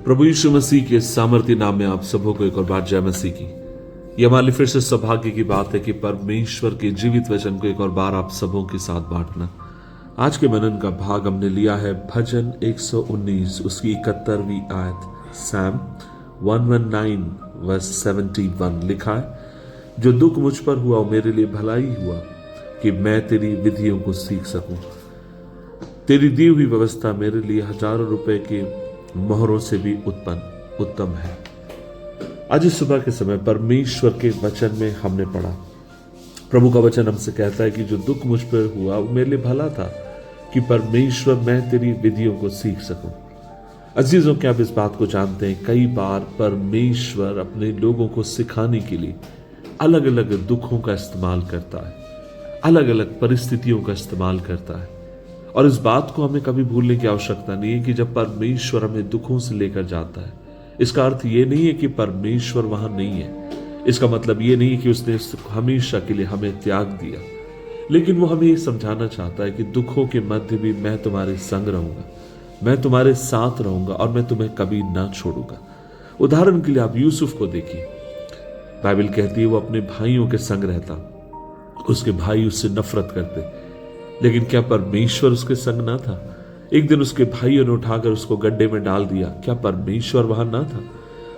प्रभु यीशु मसीह के सामर्थ्य नाम में आप सबों को एक और बार जय मसीह की। यह हमारे लिए फिर से सौभाग्य की बात है कि परमेश्वर के जीवित वचन को एक और बार आप सबों के साथ बांटना। आज के मनन का भाग हमने लिया है भजन 119 उसकी 71वीं आयत, सैम 119 वर्स 71। लिखा है, जो दुख मुझ पर हुआ वो मेरे लिए भलाई हुआ कि मैं तेरी विधियों को सीख सकूं। तेरी दी हुई व्यवस्था मेरे लिए हजारों रुपए के मोहरों से भी उत्तम है। आज इस सुबह के समय परमेश्वर के वचन में हमने पढ़ा, प्रभु का वचन हमसे कहता है कि जो दुख मुझ पर हुआ वो मेरे लिए भला था कि परमेश्वर मैं तेरी विधियों को सीख सकूं। अजीजों, क्या आप इस बात को जानते हैं, कई बार परमेश्वर अपने लोगों को सिखाने के लिए अलग अलग दुखों का इस्तेमाल करता है, अलग अलग परिस्थितियों का इस्तेमाल करता है। और इस बात को हमें कभी भूलने की आवश्यकता नहीं है कि जब परमेश्वर हमें दुखों से लेकर जाता है, इसका अर्थ ये नहीं है कि परमेश्वर वहां नहीं है। इसका मतलब ये नहीं है कि उसने हमेशा के लिए हमें त्याग दिया, लेकिन वो हमें समझाना चाहता है कि दुखों के मध्य भी मैं तुम्हारे संग रहूंगा, मैं तुम्हारे साथ रहूंगा और मैं तुम्हें कभी ना छोड़ूंगा। उदाहरण के लिए आप यूसुफ को देखिए, बाइबल कहती है वो अपने भाइयों के संग रहता, उसके भाई उससे नफरत करते, लेकिन क्या परमेश्वर उसके संग ना था? एक दिन उसके भाइयों ने उठाकर उसको गड्ढे में डाल दिया, क्या परमेश्वर वहां ना था?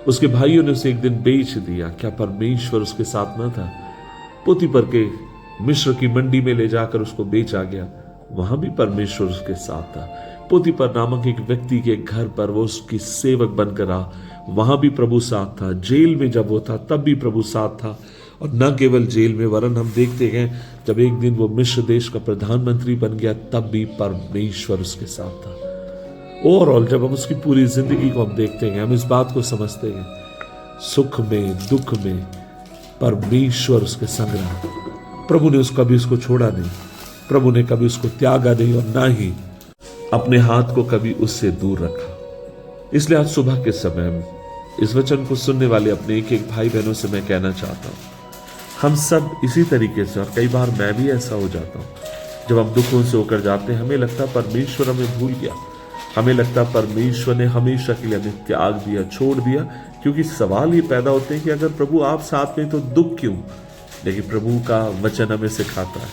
उसके भाइयों ने उसे एक दिन बेच दिया, क्या परमेश्वर उसके साथ ना था? पोतीपर के मिस्र की मंडी में ले जाकर उसको बेचा गया, वहां भी परमेश्वर उसके साथ था। पोतीपर नामक एक व्यक्ति के घर पर वो उसकी सेवक बनकर रहा, वहां भी प्रभु साथ था। जेल में जब वो था तब भी प्रभु साथ था, और न केवल जेल में, वरन हम देखते हैं जब एक दिन वो मिस्र देश का प्रधानमंत्री बन गया तब भी परमेश्वर उसके साथ था। ओवरऑल जब हम उसकी पूरी जिंदगी को हम देखते हैं, हम इस बात को समझते हैं, सुख में दुख में परमेश्वर उसके संग रहा। प्रभु ने कभी उसको छोड़ा नहीं, प्रभु ने कभी उसको त्यागा नहीं, और ना ही अपने हाथ को कभी उससे दूर रखा। इसलिए आज सुबह के समय इस वचन को सुनने वाले अपने एक एक भाई बहनों से मैं कहना चाहता हूं, हम सब इसी तरीके से, और कई बार मैं भी ऐसा हो जाता हूं, जब हम दुखों से होकर जाते हैं, हमें लगता परमेश्वर हमें भूल गया, हमें लगता परमेश्वर ने हमेशा के लिए हमें त्याग दिया, छोड़ दिया। क्योंकि सवाल ये पैदा होते हैं कि अगर प्रभु आप साथ में तो दुख क्यों? लेकिन प्रभु का वचन हमें सिखाता है,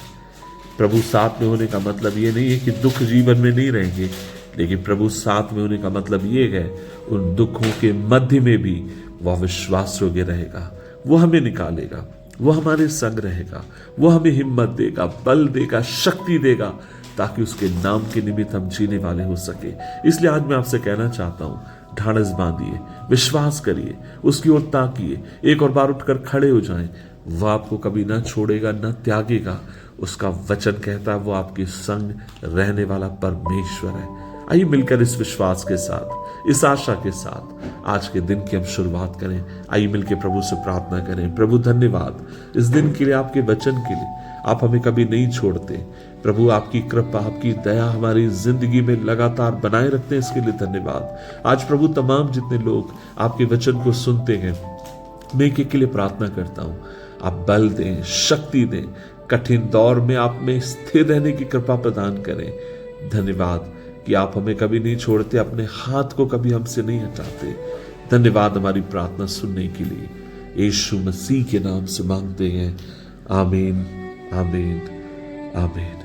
प्रभु साथ में होने का मतलब ये नहीं है कि दुख जीवन में नहीं रहेंगे, लेकिन प्रभु साथ में होने का मतलब ये है उन दुखों के मध्य में भी वह विश्वास योग्य रहेगा, वो हमें निकालेगा, वो हमारे संग रहेगा, वो हमें हिम्मत देगा, बल देगा, शक्ति देगा, ताकि उसके नाम के निमित्त हम जीने वाले हो सके। इसलिए आज मैं आपसे कहना चाहता हूं, ढाढ़स बांधिए, विश्वास करिए, उसकी ओर ताकिए, एक और बार उठकर खड़े हो जाएं। वह आपको कभी ना छोड़ेगा, ना त्यागेगा। उसका वचन कहता है वो आपके संग रहने वाला परमेश्वर है। आइए मिलकर इस विश्वास के साथ, इस आशा के साथ आज के दिन की हम शुरुआत करें। आइए मिलकर प्रभु से प्रार्थना करें। प्रभु धन्यवाद इस दिन के लिए, आपके वचन के लिए। आप हमें कभी नहीं छोड़ते प्रभु, आपकी कृपा, आपकी दया हमारी जिंदगी में लगातार बनाए रखते हैं, इसके लिए धन्यवाद। आज प्रभु तमाम जितने लोग आपके वचन को सुनते हैं, मैं एक के लिए प्रार्थना करता हूं, आप बल दें, शक्ति दें, कठिन दौर में आप में स्थिर रहने की कृपा प्रदान करें। धन्यवाद कि आप हमें कभी नहीं छोड़ते, अपने हाथ को कभी हमसे नहीं हटाते। धन्यवाद हमारी प्रार्थना सुनने के लिए, यीशु मसीह के नाम से मांगते हैं, आमीन, आमीन, आमीन।